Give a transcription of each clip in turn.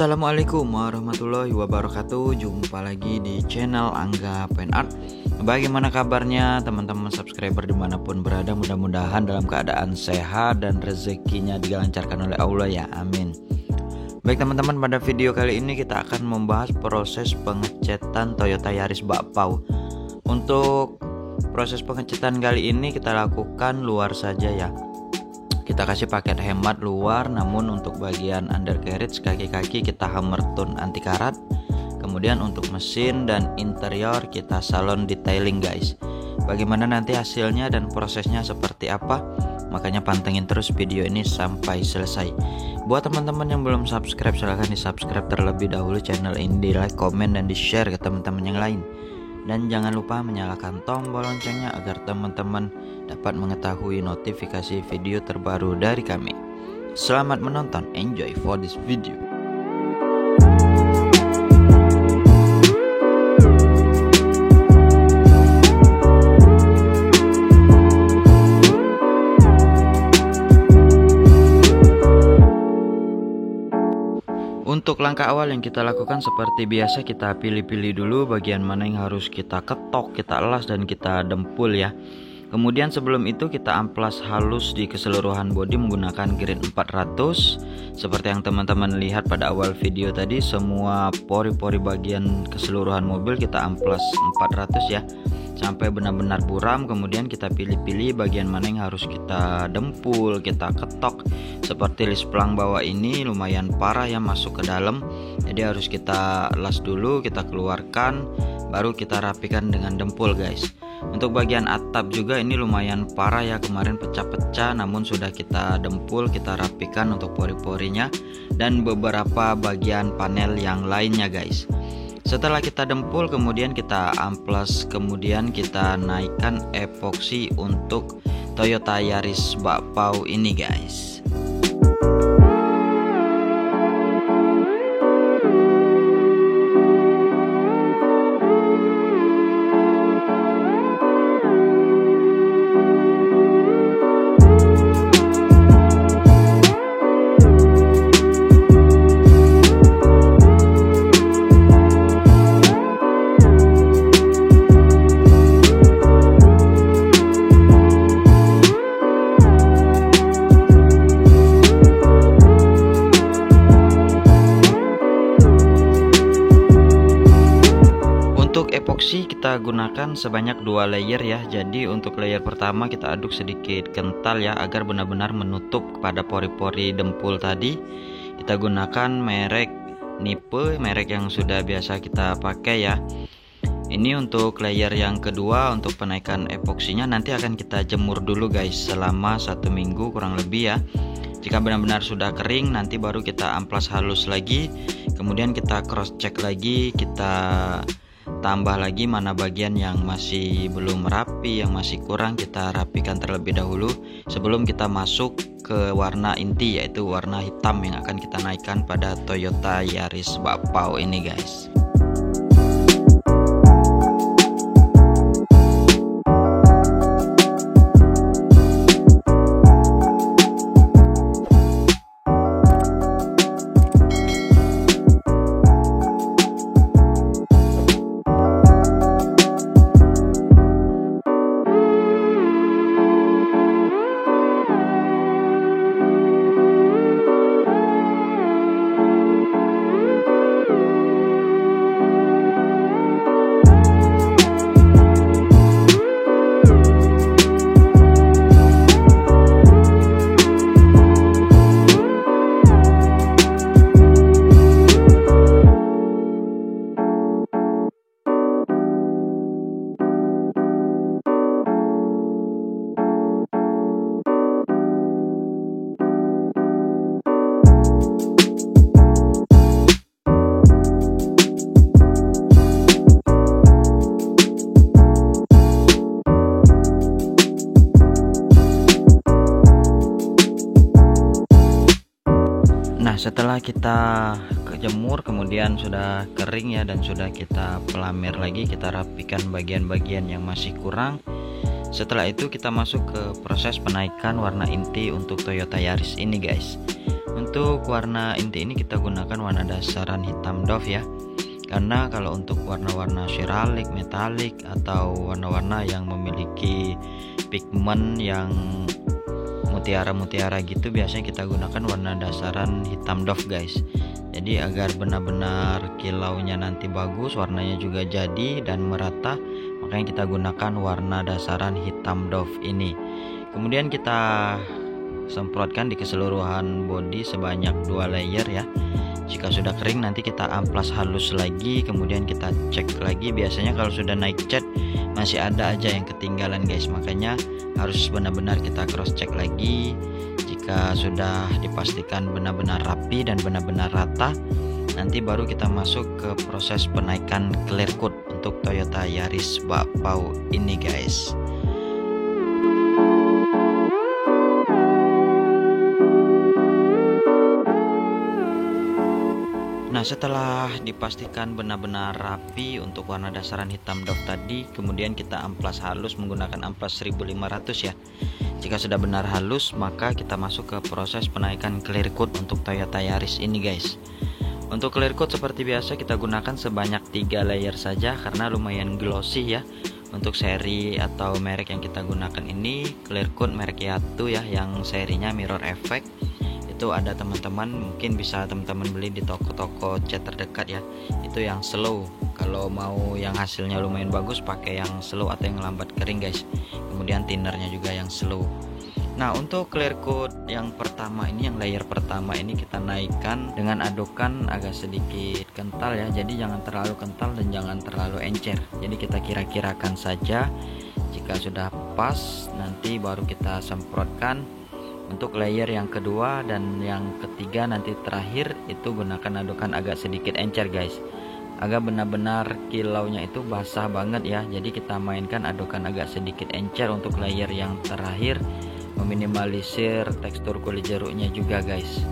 Assalamualaikum warahmatullahi wabarakatuh. Jumpa lagi di channel Angga Pen Art. Bagaimana kabarnya teman-teman subscriber dimanapun berada? Mudah-mudahan dalam keadaan sehat dan rezekinya dilancarkan oleh Allah ya, amin. Baik teman-teman, pada video kali ini kita akan membahas proses pengecatan Toyota Yaris bakpao. Untuk proses pengecatan kali ini kita lakukan luar saja ya. Kita kasih paket hemat luar, namun untuk bagian undercarriage kaki-kaki kita hammer tone anti karat. Kemudian untuk mesin dan interior kita salon detailing guys. Bagaimana nanti hasilnya dan prosesnya seperti apa? Makanya pantengin terus video ini sampai selesai. Buat teman-teman yang belum subscribe, silahkan di subscribe terlebih dahulu channel ini, di like, komen, dan di share ke teman-teman yang lain. Dan jangan lupa menyalakan tombol loncengnya agar teman-teman dapat mengetahui notifikasi video terbaru dari kami. Selamat menonton, enjoy for this video. Untuk langkah awal yang kita lakukan seperti biasa, kita pilih-pilih dulu bagian mana yang harus kita ketok, kita elas, dan kita dempul ya. Kemudian sebelum itu kita amplas halus di keseluruhan bodi menggunakan grade 400. Seperti yang teman-teman lihat pada awal video tadi, semua pori-pori bagian keseluruhan mobil kita amplas 400 ya, sampai benar-benar buram. Kemudian kita pilih-pilih bagian mana yang harus kita dempul, kita ketok. Seperti list pelang bawah ini lumayan parah ya masuk ke dalam, jadi harus kita las dulu, kita keluarkan, baru kita rapikan dengan dempul guys. Untuk bagian atap juga ini lumayan parah ya, kemarin pecah-pecah, namun sudah kita dempul, kita rapikan untuk pori-porinya dan beberapa bagian panel yang lainnya guys. Setelah kita dempul, kemudian kita amplas, kemudian kita naikkan epoksi untuk Toyota Yaris bakpao ini guys. Epoksi kita gunakan sebanyak 2 layer ya. Jadi untuk layer pertama kita aduk sedikit kental ya, agar benar-benar menutup kepada pori-pori dempul tadi. Kita gunakan merek Nipe, merek yang sudah biasa kita pakai ya. Ini untuk layer yang kedua. Untuk penaikan epoksinya nanti akan kita jemur dulu guys selama 1 minggu kurang lebih ya. Jika benar-benar sudah kering, nanti baru kita amplas halus lagi. Kemudian kita cross check lagi, kita tambah lagi mana bagian yang masih belum rapi, yang masih kurang, kita rapikan terlebih dahulu sebelum kita masuk ke warna inti, yaitu warna hitam yang akan kita naikkan pada Toyota Yaris bakpao ini guys. Setelah kita jemur kemudian sudah kering ya, dan sudah kita pelamir lagi, kita rapikan bagian-bagian yang masih kurang. Setelah itu kita masuk ke proses penaikan warna inti untuk Toyota Yaris ini guys. Untuk warna inti ini kita gunakan warna dasaran hitam doff ya. Karena kalau untuk warna-warna ceramic, metalik atau warna-warna yang memiliki pigmen yang mutiara-mutiara gitu, biasanya kita gunakan warna dasaran hitam doff guys. Jadi agar benar-benar kilaunya nanti bagus, warnanya juga jadi dan merata, makanya kita gunakan warna dasaran hitam doff ini. Kemudian kita semprotkan di keseluruhan bodi sebanyak 2 layer ya. Jika sudah kering nanti kita amplas halus lagi, kemudian kita cek lagi. Biasanya kalau sudah naik cat masih ada aja yang ketinggalan guys, makanya harus benar-benar kita cross check lagi. Jika sudah dipastikan benar-benar rapi dan benar-benar rata, nanti baru kita masuk ke proses penaikan clear coat untuk Toyota Yaris bakpao ini guys. Nah, setelah dipastikan benar-benar rapi untuk warna dasaran hitam doff tadi, kemudian kita amplas halus menggunakan amplas 1500 ya. Jika sudah benar halus, maka kita masuk ke proses penaikan clear coat untuk Toyota Yaris ini guys. Untuk clear coat seperti biasa kita gunakan sebanyak 3 layer saja karena lumayan glossy ya. Untuk seri atau merek yang kita gunakan ini clear coat merek Yatu ya, yang serinya mirror effect. Itu ada teman-teman, mungkin bisa teman-teman beli di toko-toko cat terdekat ya. Itu yang slow. Kalau mau yang hasilnya lumayan bagus, pakai yang slow atau yang lambat kering guys. Kemudian thinnernya juga yang slow. Nah, untuk clear coat yang pertama ini, yang layer pertama ini kita naikkan dengan adukan agak sedikit kental ya. Jadi jangan terlalu kental dan jangan terlalu encer. Jadi kita kira-kirakan saja. Jika sudah pas, nanti baru kita semprotkan. Untuk layer yang kedua dan yang ketiga nanti terakhir itu gunakan adukan agak sedikit encer guys. Agak benar-benar kilaunya itu basah banget ya. Jadi kita mainkan adukan agak sedikit encer untuk layer yang terakhir, meminimalisir tekstur kulit jeruknya juga guys.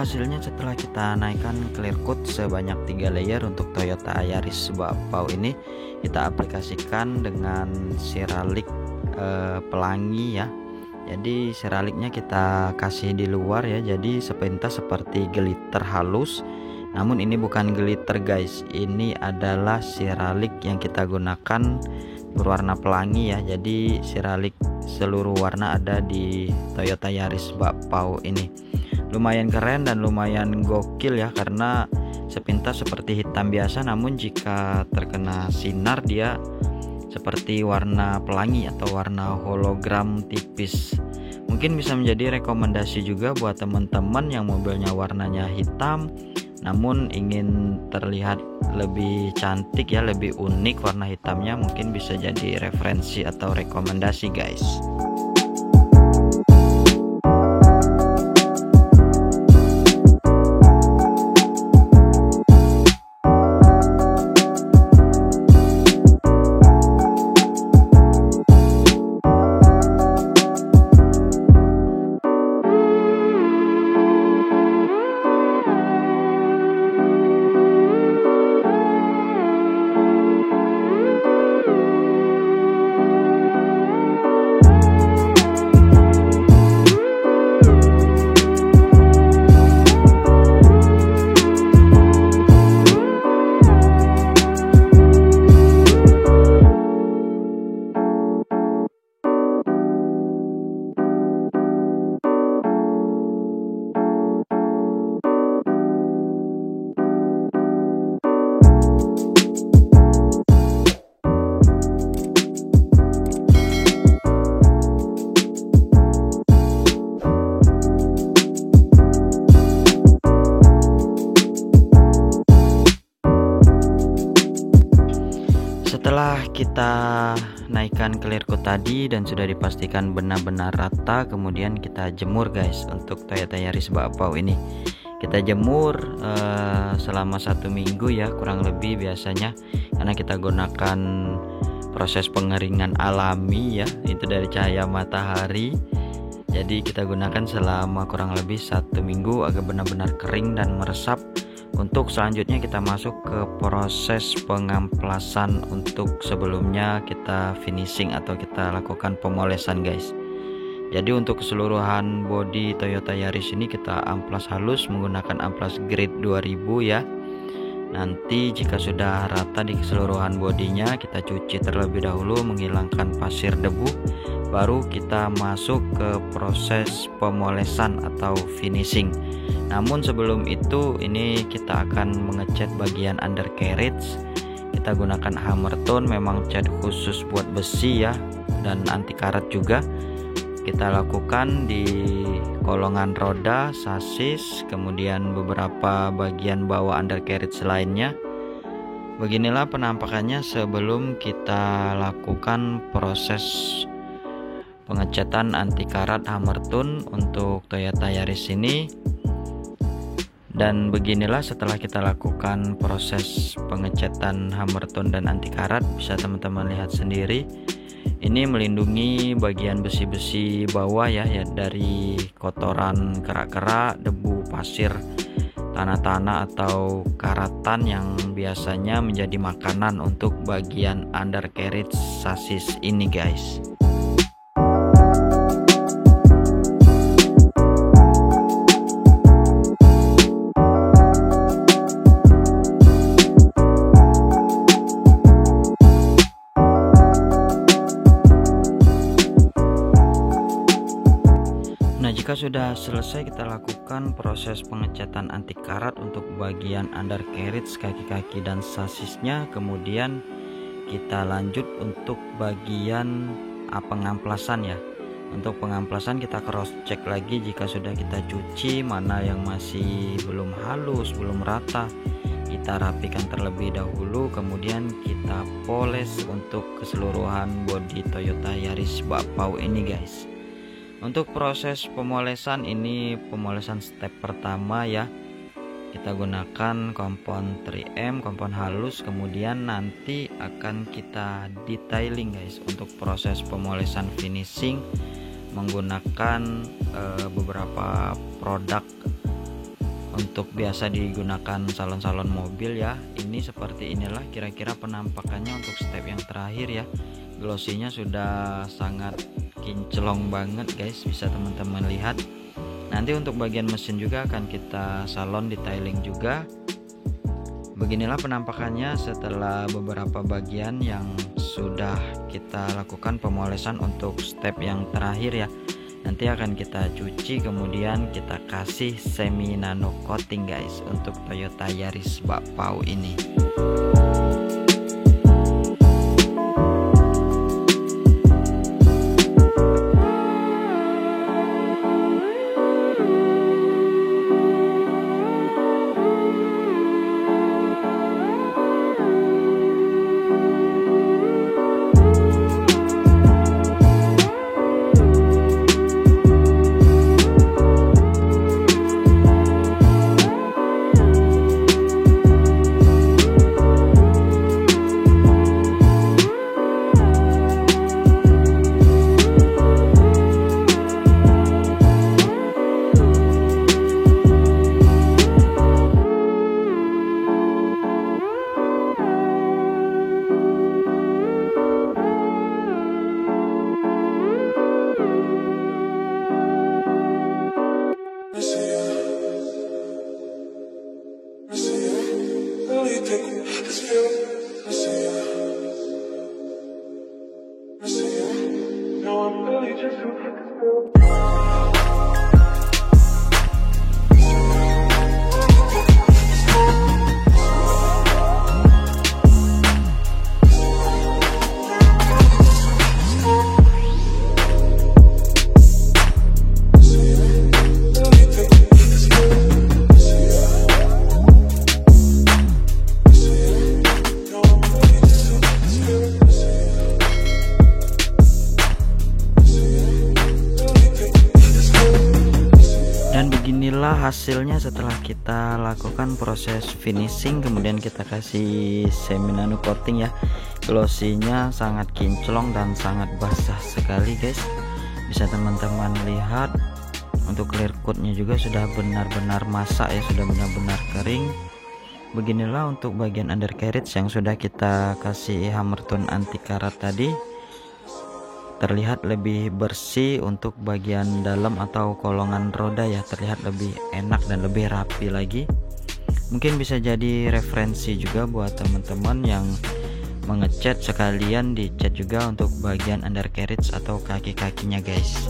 Hasilnya setelah kita naikkan clear coat sebanyak 3 layer untuk Toyota Yaris bakpao ini, kita aplikasikan dengan ceramic pelangi ya. Jadi ceramic-nya kita kasih di luar ya, jadi sepintas seperti glitter halus. Namun ini bukan glitter guys, ini adalah ceramic yang kita gunakan berwarna pelangi ya. Jadi ceramic seluruh warna ada di Toyota Yaris bakpao ini. Lumayan keren dan lumayan gokil ya, karena sepintas seperti hitam biasa, namun jika terkena sinar dia seperti warna pelangi atau warna hologram tipis. Mungkin bisa menjadi rekomendasi juga buat teman-teman yang mobilnya warnanya hitam namun ingin terlihat lebih cantik ya, lebih unik warna hitamnya, mungkin bisa jadi referensi atau rekomendasi guys. kita naikkan clear coat tadi dan sudah dipastikan benar-benar rata, kemudian kita jemur guys. Untuk Toyota Yaris bakpao ini kita jemur selama 1 minggu ya kurang lebih biasanya, karena kita gunakan proses pengeringan alami ya, itu dari cahaya matahari. Jadi kita gunakan selama kurang lebih 1 minggu agar benar-benar kering dan meresap. Untuk selanjutnya kita masuk ke proses pengamplasan. Untuk sebelumnya kita finishing atau kita lakukan pemolesan guys. Jadi untuk keseluruhan bodi Toyota Yaris ini kita amplas halus menggunakan amplas grade 2000 ya. Nanti jika sudah rata di keseluruhan bodinya, kita cuci terlebih dahulu menghilangkan pasir debu, baru kita masuk ke proses pemolesan atau finishing. Namun sebelum itu ini kita akan mengecat bagian undercarriage. Kita gunakan hammer tone, memang cat khusus buat besi ya, dan anti karat juga. Kita lakukan di kolongan roda, sasis, kemudian beberapa bagian bawah undercarriage lainnya. Beginilah penampakannya sebelum kita lakukan proses pengecatan anti karat hammer tone untuk Toyota Yaris ini. Dan beginilah setelah kita lakukan proses pengecatan hammer tone dan anti karat, bisa teman-teman lihat sendiri. Ini melindungi bagian besi-besi bawah ya dari kotoran kerak-kerak, debu, pasir, tanah-tanah atau karatan yang biasanya menjadi makanan untuk bagian undercarriage sasis ini guys. Jika sudah selesai, kita lakukan proses pengecatan anti karat untuk bagian undercarriage, kaki-kaki dan sasisnya. Kemudian kita lanjut untuk bagian pengamplasan ya. Untuk pengamplasan kita cross check lagi jika sudah kita cuci, mana yang masih belum halus, belum rata, kita rapikan terlebih dahulu. Kemudian kita poles untuk keseluruhan bodi Toyota Yaris bakpao ini guys. Untuk proses pemolesan ini pemolesan step pertama ya, kita gunakan kompon 3M, kompon halus, kemudian nanti akan kita detailing guys. Untuk proses pemolesan finishing menggunakan beberapa produk untuk biasa digunakan salon-salon mobil ya. Ini seperti inilah kira-kira penampakannya untuk step yang terakhir ya. Glossinya sudah sangat kinclong banget guys, bisa teman-teman lihat. Nanti untuk bagian mesin juga akan kita salon detailing juga. Beginilah penampakannya setelah beberapa bagian yang sudah kita lakukan pemolesan untuk step yang terakhir ya. Nanti akan kita cuci, kemudian kita kasih semi nano coating guys untuk Toyota Yaris bakpao ini. hasilnya setelah kita lakukan proses finishing, kemudian kita kasih semi nano coating ya. Glossy-nya sangat kinclong dan sangat basah sekali guys. Bisa teman-teman lihat, untuk clear coat-nya juga sudah benar-benar masak ya, sudah benar-benar kering. Beginilah untuk bagian undercarriage yang sudah kita kasih hammer tone anti karat tadi. Terlihat lebih bersih untuk bagian dalam atau kolongan roda ya, terlihat lebih enak dan lebih rapi lagi. Mungkin bisa jadi referensi juga buat teman-teman yang mengecat, sekalian dicat juga untuk bagian undercarriage atau kaki-kakinya guys.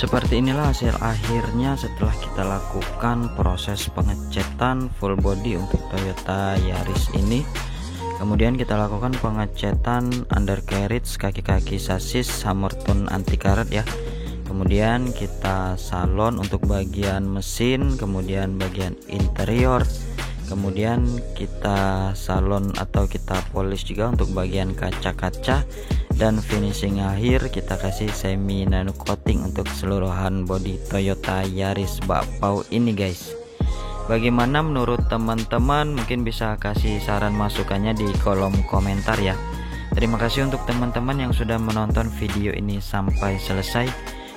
Seperti inilah hasil akhirnya setelah kita lakukan proses pengecatan full body untuk Toyota Yaris ini. Kemudian kita lakukan pengecatan undercarriage, kaki-kaki sasis, hammer tone anti karat ya. Kemudian kita salon untuk bagian mesin, kemudian bagian interior. Kemudian kita salon atau kita polish juga untuk bagian kaca-kaca. Dan finishing akhir kita kasih semi nano coating untuk keseluruhan bodi Toyota Yaris bakpao ini guys. Bagaimana menurut teman-teman? Mungkin bisa kasih saran masukannya di kolom komentar ya. Terima kasih untuk teman-teman yang sudah menonton video ini sampai selesai.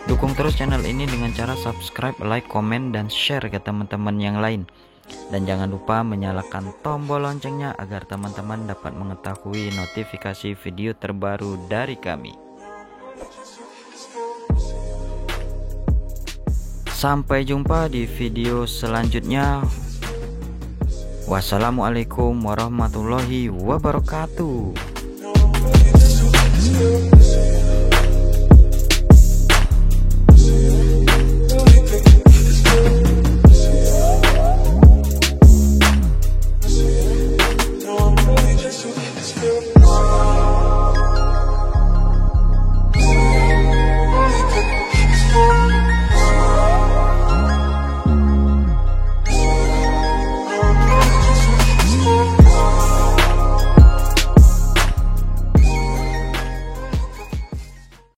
Dukung terus channel ini dengan cara subscribe, like, komen, dan share ke teman-teman yang lain. Dan jangan lupa menyalakan tombol loncengnya agar teman-teman dapat mengetahui notifikasi video terbaru dari kami. Sampai jumpa di video selanjutnya. Wassalamualaikum warahmatullahi wabarakatuh.